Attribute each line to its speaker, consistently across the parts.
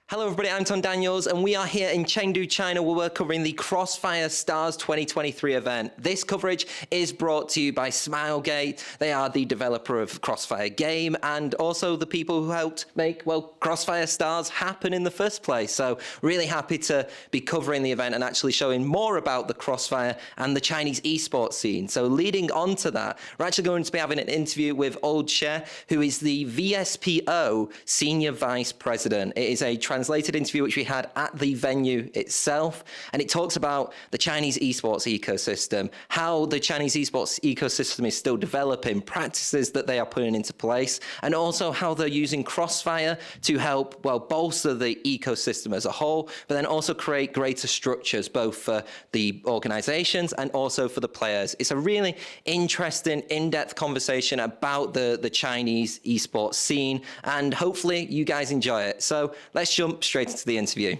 Speaker 1: Hello everybody, I'm Tom Daniels and we are here in Chengdu, China where we're covering the Crossfire Stars 2023 event. This coverage is brought to you by Smilegate. They are the developer of Crossfire game and also the people who helped make, Crossfire Stars happen in the first place. So really happy to be covering the event and actually showing more about the Crossfire and the Chinese esports scene. So leading on to that, we're actually going to be having an interview with Xie, who is the VSPO Senior Vice President. It is a translated interview which we had at the venue itself, and it talks about the Chinese esports ecosystem, how the Chinese esports ecosystem is still developing, practices that they are putting into place, and also how they're using Crossfire to help, bolster the ecosystem as a whole, but then also create greater structures, both for the organizations and also for the players. It's a really interesting, in-depth conversation about the Chinese esports scene, and hopefully you guys enjoy it. So let's jump straight into the interview.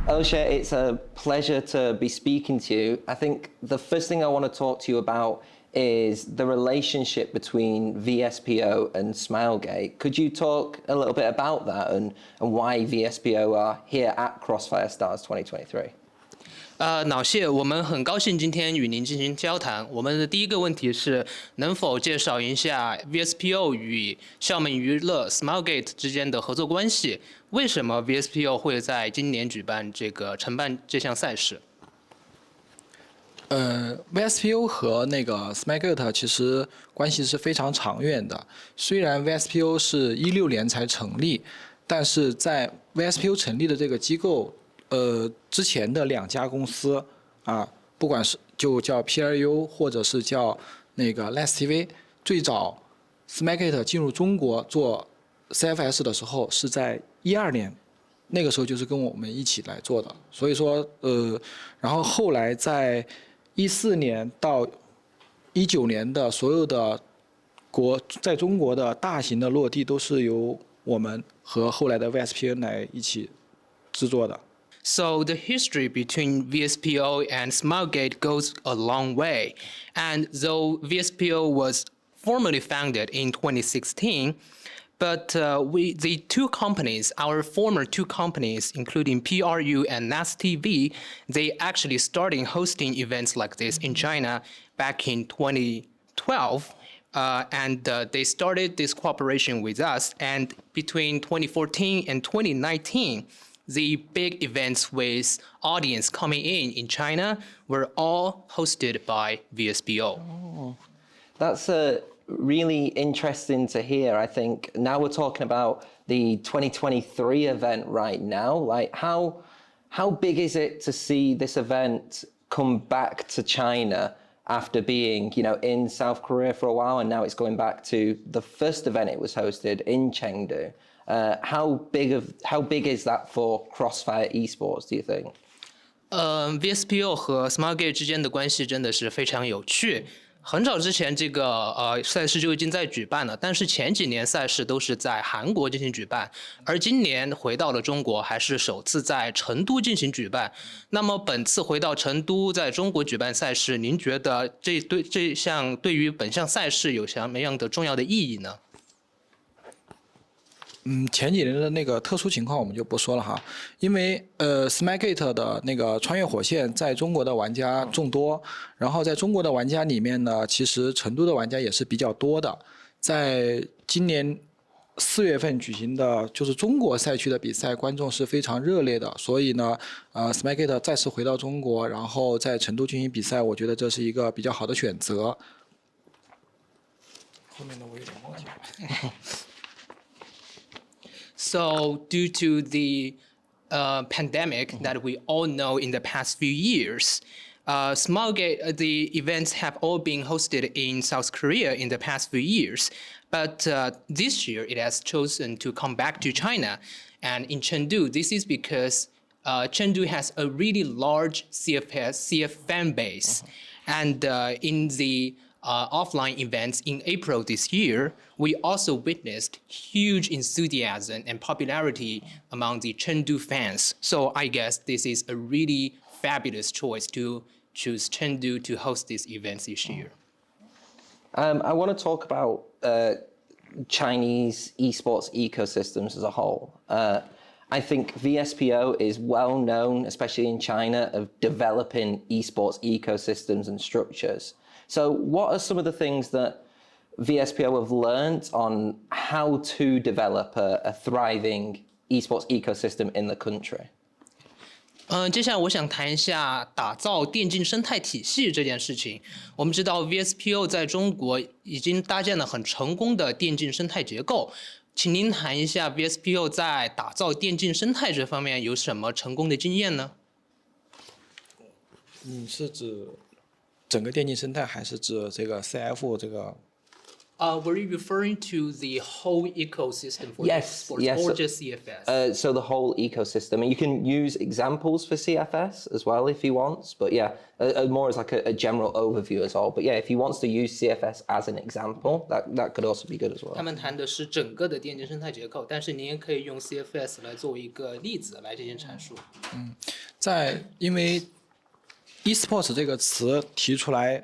Speaker 1: Xie, it's a pleasure to be speaking to you. I think the first thing I want to talk to you about is the relationship between VSPO and Smilegate. Could you talk a little bit about that and why VSPO are here at Crossfire Stars 2023?
Speaker 2: 脑谢，我们很高兴今天与您进行交谈。我们的第一个问题是，能否介绍一下 VSPO 与校门娱乐 Smilegate 之间的合作关系？为什么 VSPO 会在今年承办这项赛事
Speaker 3: ？VSPO 和那个 Smilegate 其实关系是非常长远的。虽然 VSPO 是16年才成立，但是在 VSPO 成立的这个机构。之前的2家公司啊，不管是就叫 PRU 或者是叫那个 LESTV， 最早 Smilegate 进入中国做 CFS 的时候是在12年，那个时候就是跟我们一起来做的。所以说然后后来在14年到19年的所有的在中国的大型的落地都是由我们和后来的 VSPN 来一起制作的。
Speaker 2: So the history between VSPO and Smilegate goes a long way. And though VSPO was formally founded in 2016, but the two companies, our former two companies, including PRU and NASTV, they actually started hosting events like this in China back in 2012. And they started this cooperation with us. And between 2014 and 2019, the big events with audience coming in China were all hosted by VSPO.
Speaker 1: Oh, that's really interesting to hear. I think now we're talking about the 2023 event right now. Like how big is it to see this event come back to China after being, in South Korea for a while, and now it's going back to the first event it was hosted in Chengdu. How big is that for Crossfire Esports, do you think?
Speaker 2: VSPO 和 Smilegate 之间的关系真的是非常有趣。很早之前，这个赛事就已经在举办了，但是前几年赛事都是在韩国进行举办，而今年回到了中国，还是首次在成都进行举办。那么本次回到成都，在中国举办赛事，您觉得对于本项赛事有什么样的重要的意义呢？
Speaker 3: 前几年的那个特殊情况我们就不说了哈，因为Smilegate 的那个穿越火线在中国的玩家众多，然后在中国的玩家里面呢，其实成都的玩家也是比较多的。在今年4月份举行的就是中国赛区的比赛，观众是非常热烈的，所以呢，Smilegate 再次回到中国，然后在成都进行比赛，我觉得这是一个比较好的选择。后面的我有点忘记了。
Speaker 2: So due to the pandemic that we all know in the past few years, Smilegate, the events have all been hosted in South Korea in the past few years. But this year it has chosen to come back to China. And in Chengdu, this is because Chengdu has a really large CF fan base. And in the offline events in April this year, we also witnessed huge enthusiasm and popularity among the Chengdu fans. So I guess this is a really fabulous choice to choose Chengdu to host these events this year.
Speaker 1: I want to talk about Chinese esports ecosystems as a whole. I think VSPO is well known, especially in China, of developing esports ecosystems and structures. So what are some of the things that VSPO have learned on how to develop a thriving esports ecosystem in the country?
Speaker 2: 接下来我想谈一下打造电竞生态体系这件事情。我们知道 VSPO 在中国已经搭建了很成功的电竞生态结构，请您谈一下 VSPO 在打造电竞生态这方面有什么成功的经验呢？
Speaker 3: 你是指整个电竞生态，还是指这个 CF 这个？
Speaker 2: Were you referring to the whole ecosystem for
Speaker 1: Yes,
Speaker 2: esports
Speaker 1: yes.
Speaker 2: or just CFS?
Speaker 1: So the whole ecosystem, and you can use examples for CFS as well if he wants, but yeah, more as like a general overview as well. But yeah, if he wants to use CFS as an example, that could also be good as well.
Speaker 2: 他们谈的是整个的电竞生态结构，但是您也可以用 CFS 来作为一个例子来进行阐述。
Speaker 3: 因为 esports 这个词提出来，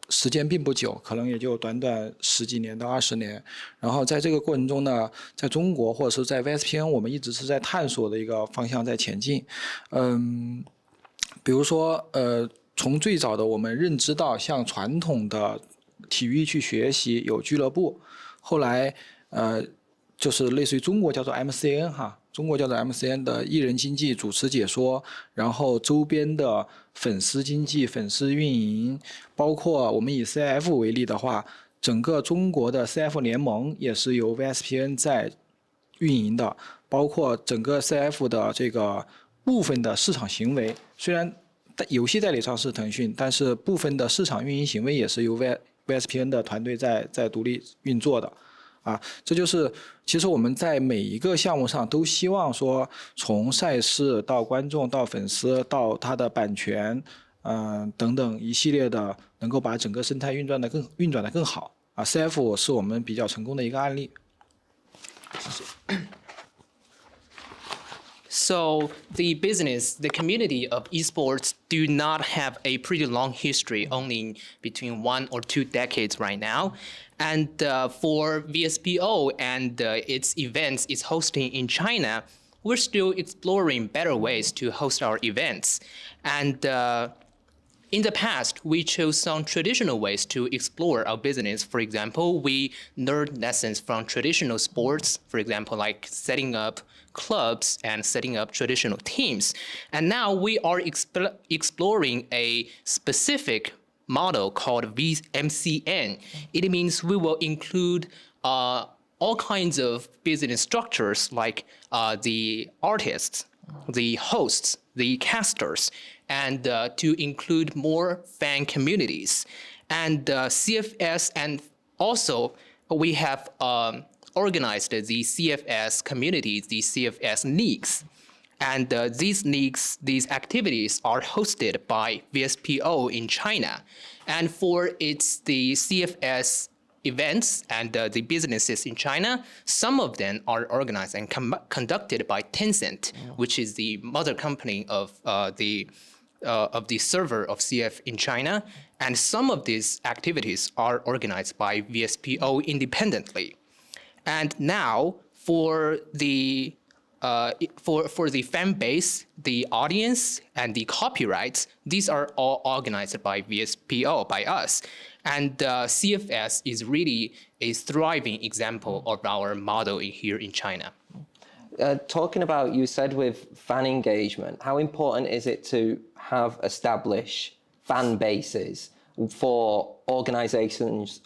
Speaker 3: 时间并不久，可能也就短短10几年到20年。然后在这个过程中呢，在中国或者是在 VSPN， 我们一直是在探索的一个方向在前进。比如说从最早的我们认知到向传统的体育去学习有俱乐部，后来就是类似于中国叫做 MCN 哈。中国叫做 MCN 的艺人经济、主持解说，然后周边的粉丝经济、粉丝运营，包括我们以 CF 为例的话，整个中国的 CF 联盟也是由 VSPN 在运营的，包括整个 CF 的这个部分的市场行为，虽然游戏代理商是腾讯，但是部分的市场运营行为也是由 VSPN 的团队在独立运作的。这就是其实我们在每一个项目上都希望说，从赛事到观众到粉丝到它的版权，等等一系列的，能够把整个生态运转得更好。CF 是我们比较成功的一个案例。谢谢。
Speaker 2: So the business, the community of esports do not have a pretty long history, only between 1 or 2 decades right now. And for VSPO and its events it's hosting in China, we're still exploring better ways to host our events. And in the past, we chose some traditional ways to explore our business. For example, we learned lessons from traditional sports, for example, like setting up clubs and setting up traditional teams. And now we are exploring a specific model called VMCN. It means we will include all kinds of business structures like the artists, the hosts, the casters, and to include more fan communities. And CFS, and also we have organized the CFS communities, the CFS leagues. And these leagues, these activities are hosted by VSPO in China. And for the CFS events and the businesses in China, some of them are organized and conducted by Tencent, which is the mother company of the server of CF in China. And some of these activities are organized by VSPO independently. And now for the fan base, the audience, and the copyrights, these are all organized by VSPO, by us. And CFS is really a thriving example of our model here in China.
Speaker 1: Talking about, you said with fan engagement, how important is it to have established fan bases for organizations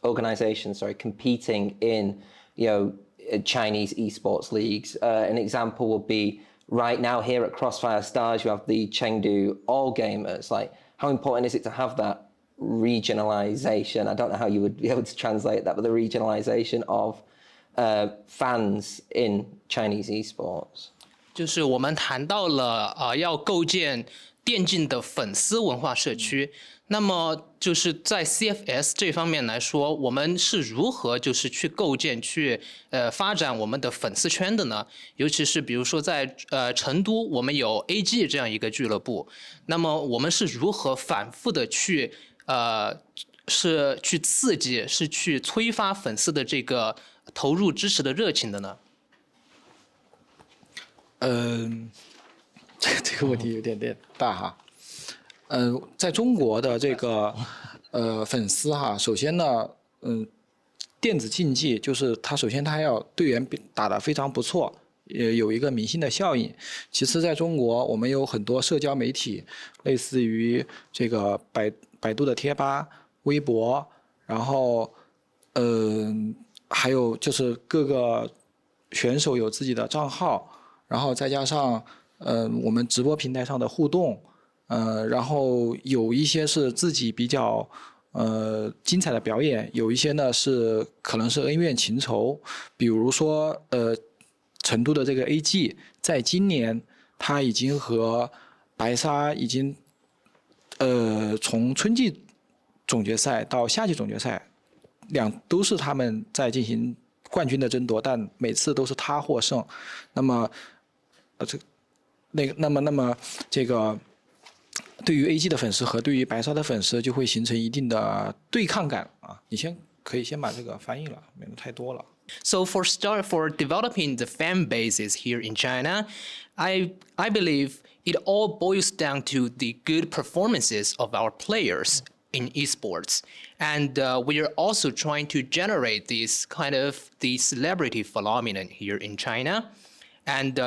Speaker 1: competing in, Chinese esports leagues? An example would be right now here at Crossfire Stars, you have the Chengdu All Gamers. Like, how important is it to have that regionalization? I don't know how you would be able to translate that, but the regionalization of fans in Chinese esports.
Speaker 2: 就是我们谈到了要构建电竞的粉丝文化社区。那么就是在 CFS 这方面来说，我们是如何就是去构建、去发展我们的粉丝圈的呢？尤其是比如说在成都，我们有 AG 这样一个俱乐部，那么我们是如何反复的去是去刺激，是去催发粉丝的这个投入支持的热情的呢？
Speaker 3: 这个问题有点大哈。在中国的这个粉丝哈，首先呢，电子竞技就是首先他要队员打得非常不错，有一个明星的效应。其次，在中国我们有很多社交媒体，类似于这个百度的贴吧、微博，然后还有就是各个选手有自己的账号，然后再加上我们直播平台上的互动，然后有一些是自己比较精彩的表演，有一些呢可能是恩怨情仇，比如说成都的这个 AG， 在今年他已经和白鲨已经从春季总决赛到夏季总决赛，都是他们在进行冠军的争夺，但每次都是他获胜。那么这个对于 AG 的粉丝和对于白鲨的粉丝就会形成一定的对抗感啊。你可以先把这个翻译了，免得太多了。
Speaker 2: So for developing the fan bases here in China, I believe it all boils down to the good performances of our players in esports, and we are also trying to generate the celebrity phenomenon here in China, and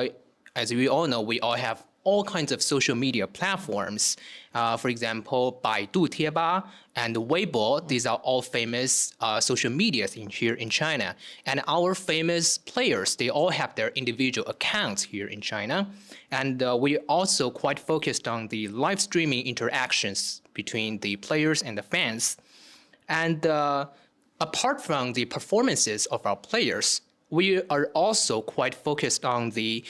Speaker 2: as we all know, we all have all kinds of social media platforms. For example, Baidu Tieba and Weibo, these are all famous social medias here in China. And our famous players, they all have their individual accounts here in China. And we're also quite focused on the live streaming interactions between the players and the fans. And apart from the performances of our players, we are also quite focused on the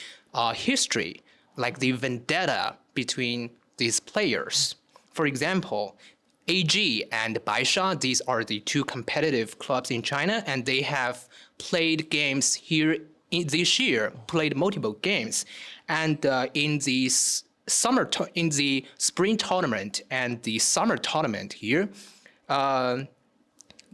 Speaker 2: history, like the vendetta between these players. For example, AG and Baisha, these are the two competitive clubs in China, and they have played games here this year, played multiple games. And in the spring tournament and the summer tournament here,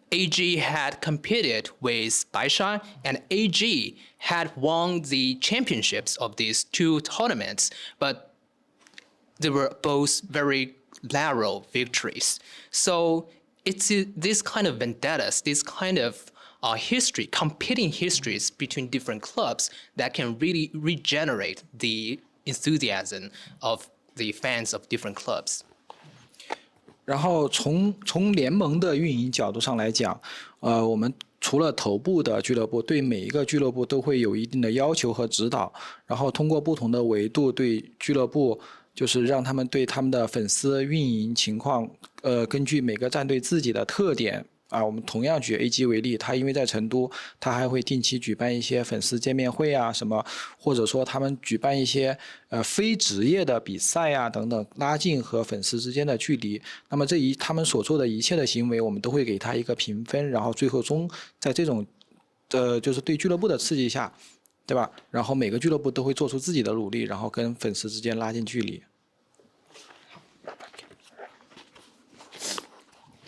Speaker 2: AG had competed with Baisha, and AG had won the championships of these two tournaments, but they were both very narrow victories. So it's this kind of vendettas, this kind of competing histories between different clubs that can really regenerate the enthusiasm of the fans of different clubs.
Speaker 3: 然后从联盟的运营角度上来讲，我们除了头部的俱乐部，对每一个俱乐部都会有一定的要求和指导，然后通过不同的维度对俱乐部，就是让他们对他们的粉丝运营情况，根据每个战队自己的特点。我们同样举 AG 为例，他因为在成都，他还会定期举办一些粉丝见面会啊什么，或者说他们举办一些非职业的比赛啊等等，拉近和粉丝之间的距离。那么他们所做的一切的行为，我们都会给他一个评分，然后最后在这种就是对俱乐部的刺激下，对吧？然后每个俱乐部都会做出自己的努力，然后跟粉丝之间拉近距离。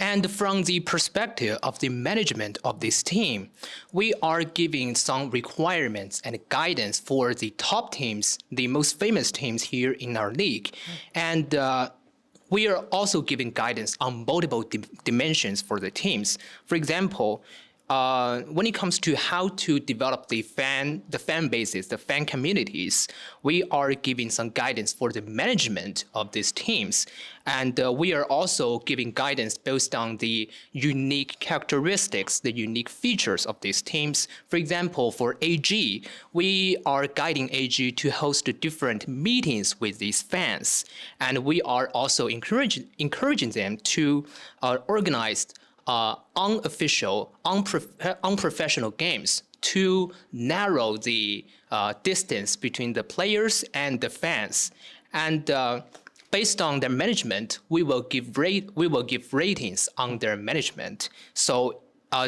Speaker 2: And from the perspective of the management of this team, we are giving some requirements and guidance for the top teams, the most famous teams here in our league. And we are also giving guidance on multiple dimensions for the teams. For example, when it comes to how to develop the fan bases, the fan communities, we are giving some guidance for the management of these teams. And we are also giving guidance based on the unique characteristics, the unique features of these teams. For example, for AG, we are guiding AG to host different meetings with these fans. And we are also encouraging them to organize unofficial, unprofessional games to narrow the distance between the players and the fans. And based on their management, we will give ratings on their management. So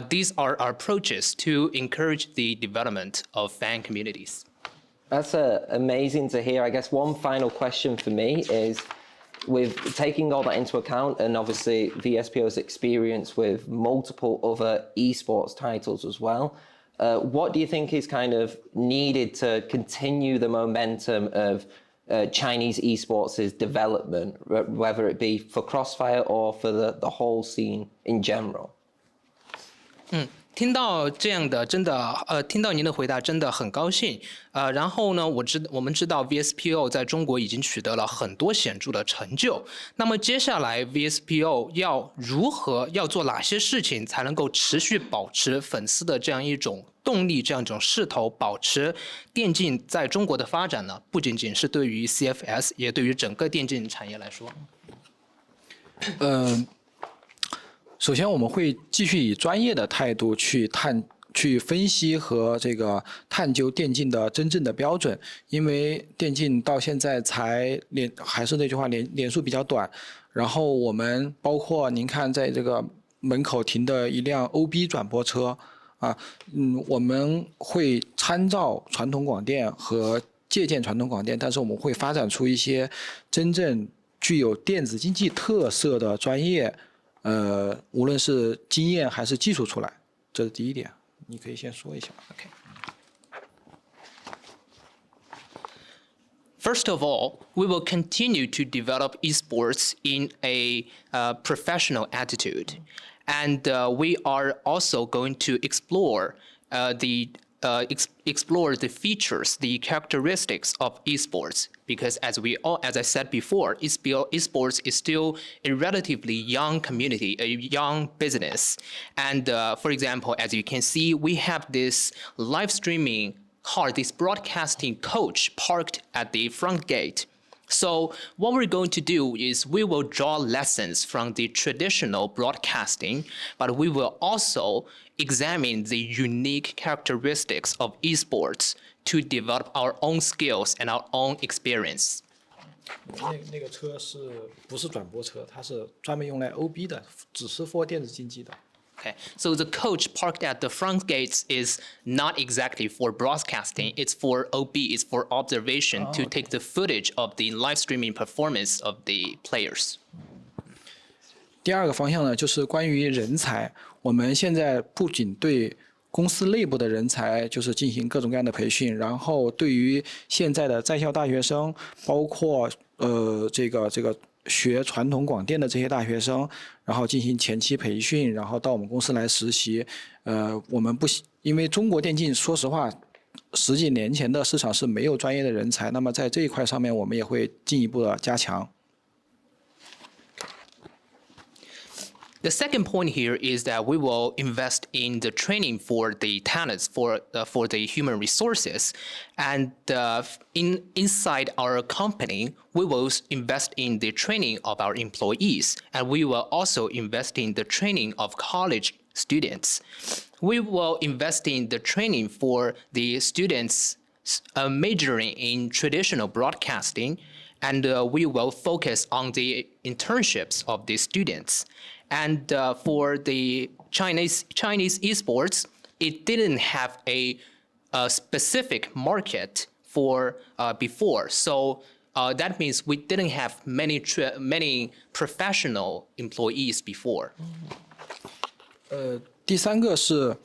Speaker 2: these are our approaches to encourage the development of fan communities.
Speaker 1: That's amazing to hear. I guess one final question for me is, with taking all that into account, and obviously VSPO's experience with multiple other esports titles as well, what do you think is kind of needed to continue the momentum of Chinese esports' development, whether it be for Crossfire or for the whole scene in general?
Speaker 2: 听到这样的，真的，听到您的回答真的很高兴。然后呢，我们知道 VSPO 在中国已经取得了很多显著的成就。那么接下来 VSPO 要做哪些事情，才能够持续保持粉丝的这样一种动力，这样一种势头，保持电竞在中国的发展呢？不仅仅是对于 CFS， 也对于整个电竞产业来说。
Speaker 3: 首先，我们会继续以专业的态度去分析和探究电竞的真正的标准，因为电竞到现在还是那句话，连数比较短。然后我们包括您看，在这个门口停的一辆 OB 转播车啊，我们会参照传统广电和借鉴传统广电，但是我们会发展出一些真正具有电子竞技特色的专业。无论是经验还是技术出来，这是第一点。你可以先说一下。
Speaker 2: Okay. First of all, we will continue to develop esports in a professional attitude, and we are also going to explore explore the features, the characteristics of esports, because as I said before, esports is still a relatively young community, a young business. And for example, as you can see, we have this live streaming car, this broadcasting coach parked at the front gate. So what we're going to do is we will draw lessons from the traditional broadcasting, but we will also examine the unique characteristics of esports to develop our own skills and our own experience.
Speaker 3: 那个车不是转播车？它是专门用来 OB 的，只是 for 电子竞技的。
Speaker 2: Okay, so the coach parked at the front gates is not exactly for broadcasting. It's for OB. It's for observation to take the footage of the live streaming performance of the players.
Speaker 3: 第二个方向呢，就是关于人才。我们现在不仅对公司内部的人才就是进行各种各样的培训，然后对于现在的在校大学生，包括这个学传统广电的这些大学生，然后进行前期培训，然后到我们公司来实习。我们因为中国电竞，说实话，10几年前的市场是没有专业的人才，那么在这一块上面，我们也会进一步的加强。
Speaker 2: The second point here is that we will invest in the training for the talents, for the human resources, and inside our company, we will invest in the training of our employees, and we will also invest in the training of college students. We will invest in the training for the students majoring in traditional broadcasting, and we will focus on the internships of the students. And for the Chinese esports, it didn't have a specific market for before. So that means we didn't have many professional employees before.
Speaker 3: 第三个是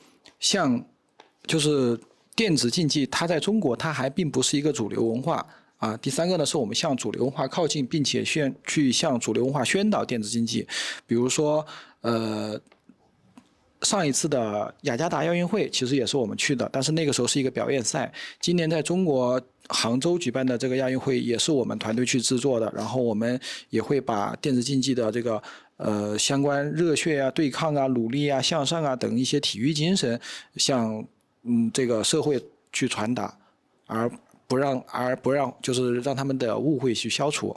Speaker 3: 就是电子竞技，它在中国它还并不是一个主流文化。第三个呢，是我们向主流文化靠近，并且去向主流文化宣导电子竞技。比如说，上一次的雅加达亚运会其实也是我们去的，但是那个时候是一个表演赛。今年在中国杭州举办的这个亚运会也是我们团队去制作的，然后我们也会把电子竞技的这个相关热血啊、对抗啊、努力啊、向上啊等一些体育精神向这个社会去传达，而不让就是让他们的误会去消除。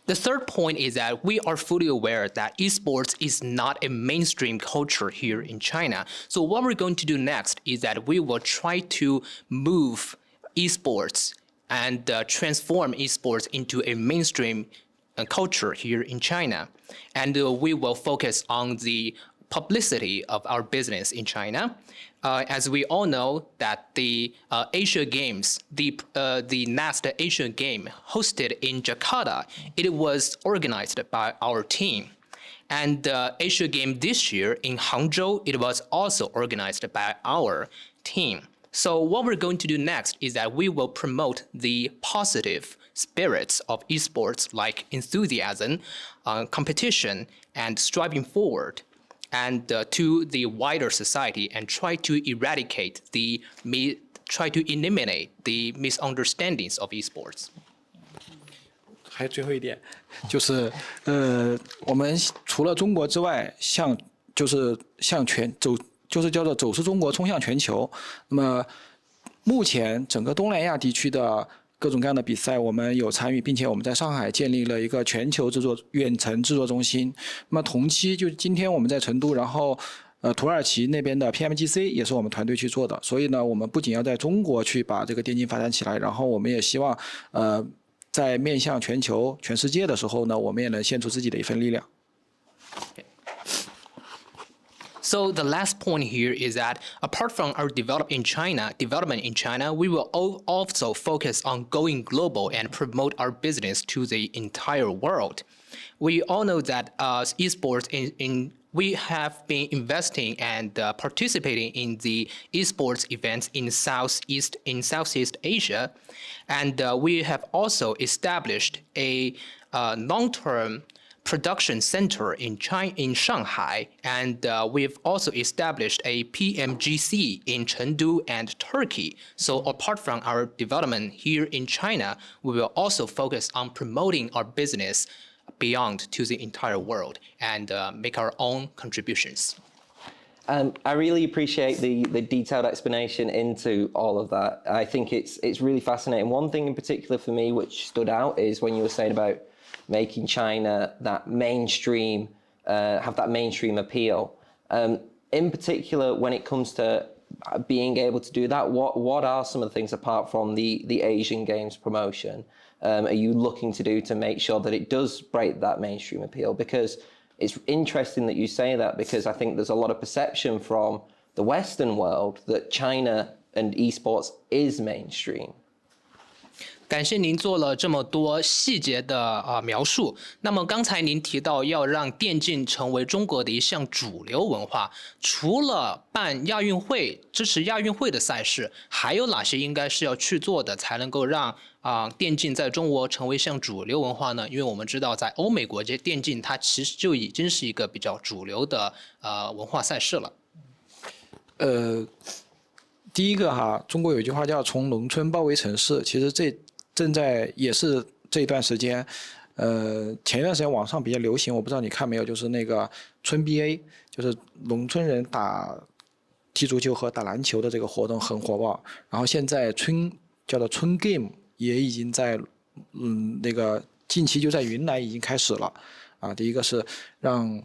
Speaker 2: The third point is that we are fully aware that esports is not a mainstream culture here in China. So what we're going to do next is that we will try to move esports and transform esports into a mainstream culture here in China. And we will focus on the publicity of our business in China. As we all know that the Asia Games, the next Asian game hosted in Jakarta, it was organized by our team. And the Asia Game this year in Hangzhou, it was also organized by our team. So what we're going to do next is that we will promote the positive spirits of esports like enthusiasm, competition, and striving forward, and to the wider society, and try to eliminate the misunderstandings of esports.
Speaker 3: 还有最后一点，就是我们除了中国之外，就是叫做走出中国，冲向全球。那么目前整个东南亚地区的各种各样的比赛，我们有参与，并且我们在上海建立了一个全球远程制作中心。那么同期就今天我们在成都，然后土耳其那边的 PMGC 也是我们团队去做的。所以呢，我们不仅要在中国去把这个电竞发展起来，然后我们也希望在面向全球、全世界的时候呢，我们也能献出自己的一份力量。
Speaker 2: So the last point here is that apart from our development in China, we will also focus on going global and promote our business to the entire world. We all know that esports we have been investing and participating in the esports events in Southeast Asia, and we have also established a long-term production center in Shanghai, and we've also established a PMGC in Chengdu and Turkey. So apart from our development here in China, we will also focus on promoting our business beyond to the entire world and make our own contributions.
Speaker 1: I really appreciate the detailed explanation into all of that. I think it's really fascinating. One thing in particular for me which stood out is when you were saying about making China that mainstream, have that mainstream appeal. In particular, when it comes to being able to do that, what are some of the things apart from the Asian Games promotion are you looking to do to make sure that it does break that mainstream appeal? Because it's interesting that you say that, because I think there's a lot of perception from the Western world that China and esports is mainstream.
Speaker 2: 感谢您做了这么多细节的描述。那么刚才您提到要让电竞成为中国的一项主流文化，除了办亚运会、支持亚运会的赛事，还有哪些应该是要去做的，才能够让电竞在中国成为一项主流文化呢？因为我们知道，在欧美国这电竞它其实就已经是一个比较主流的文化赛事了。
Speaker 3: 第一个中国有一句话叫"从农村包围城市"，其实这正在也是这一段时间，前一段时间网上比较流行，我不知道你看没有，就是那个村 BA， 就是农村人踢足球和打篮球的这个活动很火爆。然后现在叫做村 Game 也已经在那个近期就在云南已经开始了第一个是让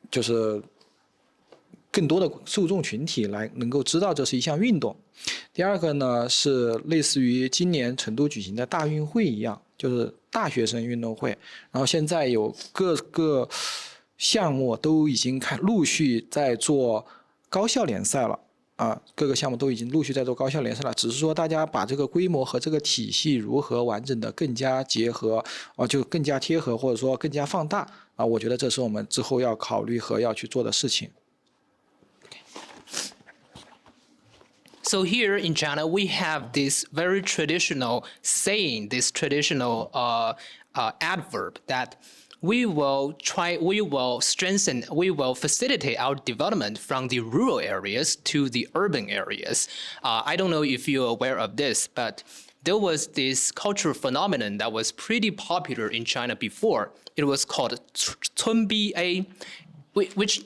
Speaker 3: 就是更多的受众群体能够知道这是一项运动。第二个呢是类似于今年成都举行的大运会一样，就是大学生运动会。然后现在有各个项目都已经陆续在做高校联赛了各个项目都已经陆续在做高校联赛了，只是说大家把这个规模和这个体系如何完整的更加结合就更加贴合，或者说更加放大我觉得这是我们之后要考虑和要去做的事情。
Speaker 2: So here in China, we have this very traditional saying, this traditional adverb that we will strengthen, we will facilitate our development from the rural areas to the urban areas. I don't know if you're aware of this, but there was this cultural phenomenon that was pretty popular in China before. It was called 村 BA, which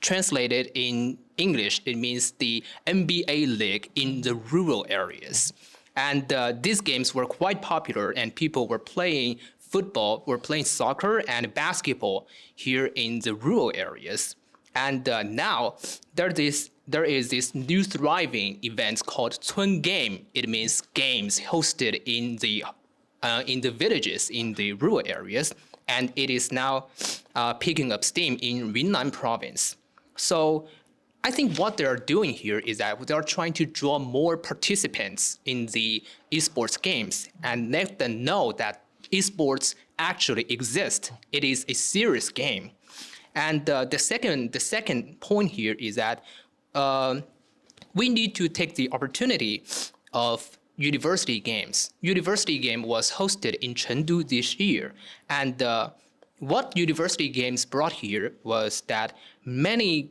Speaker 2: translated in English, it means the NBA League in the rural areas. And these games were quite popular, and people were playing football, were playing soccer and basketball here in the rural areas. And now there is this new thriving event called Cun Game. It means games hosted in the villages, in the rural areas. And it is now picking up steam in Yunnan province. So I think what they're doing here is that they're trying to draw more participants in the esports games and let them know that esports actually exist. It is a serious game. And the second point here is that we need to take the opportunity of university games. University game was hosted in Chengdu this year, and what university games brought here was that many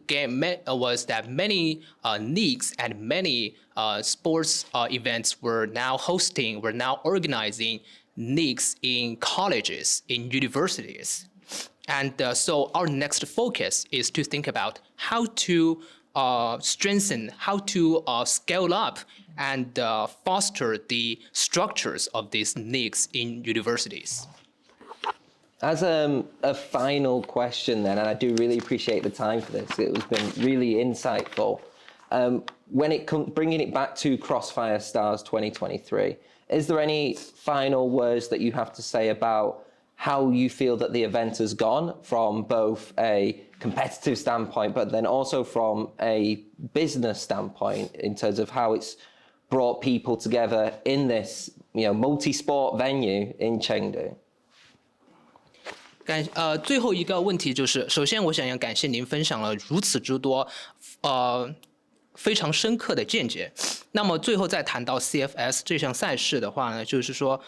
Speaker 2: leagues and many sports events were now organizing leagues in colleges, in universities. And so our next focus is to think about how to strengthen, how to scale up and foster the structures of these leagues in universities.
Speaker 1: As a final question then, and I do really appreciate the time for this, it has been really insightful. When it comes, bringing it back to Crossfire Stars 2023, is there any final words that you have to say about how you feel that the event has gone from both a competitive standpoint, but then also from a business standpoint in terms of how it's brought people together in this, multi-sport venue in Chengdu?
Speaker 2: 最后一个问题就是，首先我想要感谢您分享了如此之多，非常深刻的见解。那么最后再谈到 CFS 这项赛事的话呢，就是说，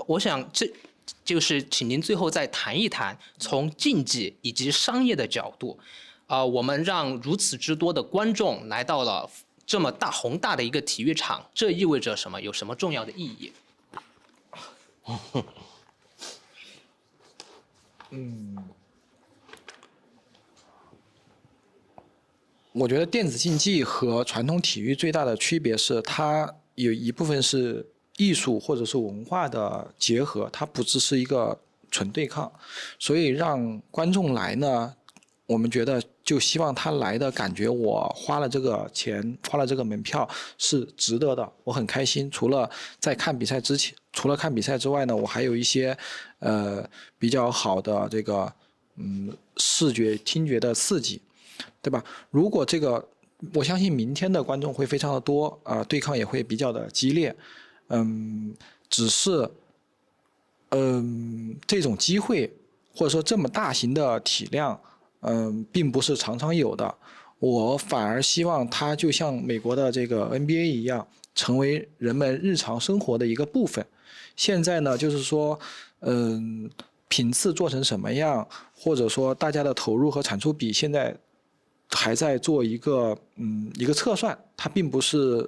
Speaker 2: 我想就是请您最后再谈一谈，从竞技以及商业的角度，我们让如此之多的观众来到了这么宏大的一个体育场，这意味着什么？有什么重要的意义？
Speaker 3: 我觉得电子竞技和传统体育最大的区别是，它有一部分是艺术或者是文化的结合，它不只是一个纯对抗。所以让观众来呢，我们觉得就希望他来的感觉，我花了这个钱，花了这个门票是值得的，我很开心。除了看比赛之外呢，我还有一些比较好的这个视觉、听觉的刺激，对吧？如果这个，我相信明天的观众会非常的多，对抗也会比较的激烈，只是这种机会或者说这么大型的体量，并不是常常有的。我反而希望它就像美国的这个 NBA 一样，成为人们日常生活的一个部分。现在呢，就是说，频次做成什么样，或者说大家的投入和产出比，现在还在做一个测算，它并不是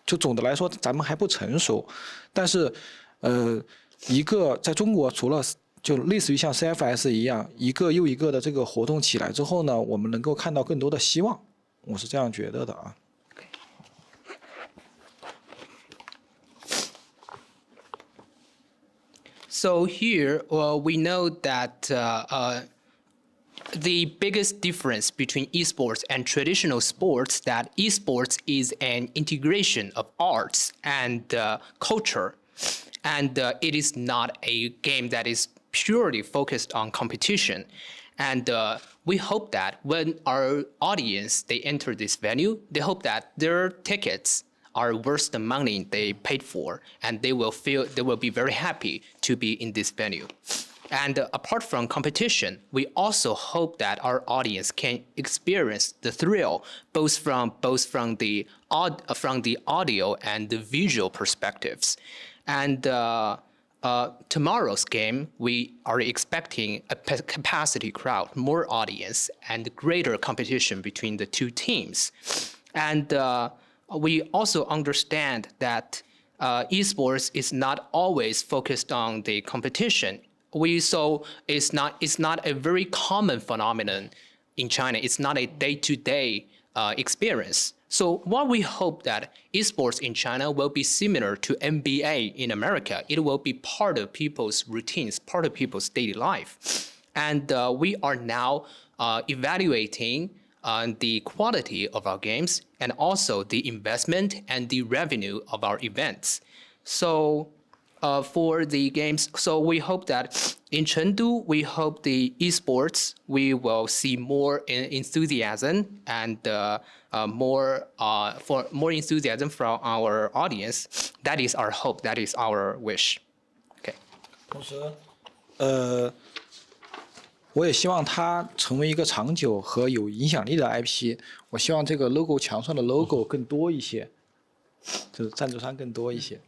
Speaker 3: 就总的来说咱们还不成熟，但是一个在中国除了就类似于像 CFS 一样一个又一个的这个活动起来之后呢，我们能够看到更多的希望，我是这样觉得的啊。
Speaker 2: So here we know that the biggest difference between esports and traditional sports that esports is an integration of arts and culture, and it is not a game that is purely focused on competition. And we hope that when our audience they enter this venue, they hope that their tickets are worth the money they paid for, and they will be very happy to be in this venue. And apart from competition, we also hope that our audience can experience the thrill both from the audio and the visual perspectives. And tomorrow's game, we are expecting a capacity crowd, more audience, and greater competition between the two teams. And we also understand that esports is not always focused on the competition. It's not a very common phenomenon in China. It's not a day-to-day experience. So what we hope that esports in China will be similar to NBA in America. It will be part of people's routines, part of people's daily life. And we are now evaluating the quality of our games and also the investment and the revenue of our events. So for the games. So we hope that in Chengdu, we hope the esports, we will see more enthusiasm and more enthusiasm from our audience. That is our hope. That is our wish. Okay.
Speaker 3: 同时，我也希望它成为一个长久和有影响力的 IP。我希望这个 logo 墙上的 logo 更多一些，就是赞助商更多一些。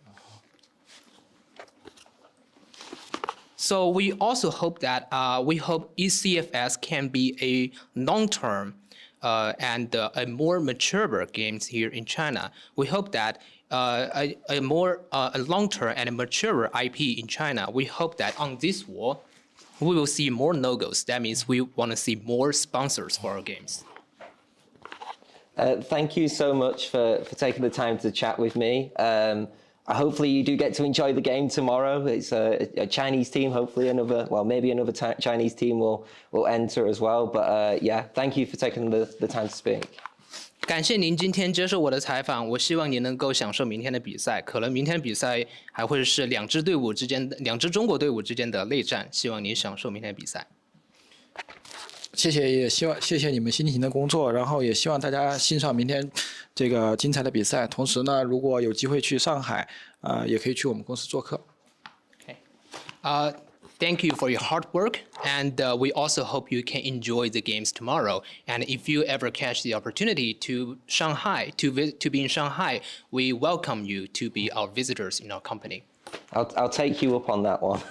Speaker 2: So we also hope that we hope ECFS can be a long-term and a more mature games here in China. We hope that a long-term and a mature IP in China. We hope that on this wall, we will see more logos. That means we want to see more sponsors for our games.
Speaker 1: Thank you so much for taking the time to chat with me. Hopefully you do get to enjoy the game tomorrow. It's a Chinese team. Hopefully maybe another Chinese team will enter as well. But yeah, thank you for taking the time to speak.
Speaker 2: 感谢您今天接受我的采访，我希望您能够享受明天的比赛。可能明天比赛还会是两支中国队伍之间的内战，希望您享受明天的比赛。
Speaker 3: 谢谢，也希望谢谢你们辛勤的工作，然后也希望大家欣赏明天这个精彩的比赛。同时呢，如果有机会去上海，也可以去我们公司做客。
Speaker 2: Okay. Thank you for your hard work, and we also hope you can enjoy the games tomorrow. And if you ever catch the opportunity to Shanghai, to be in Shanghai, we welcome you to be our visitors in our company.
Speaker 1: I'll take you up on that one.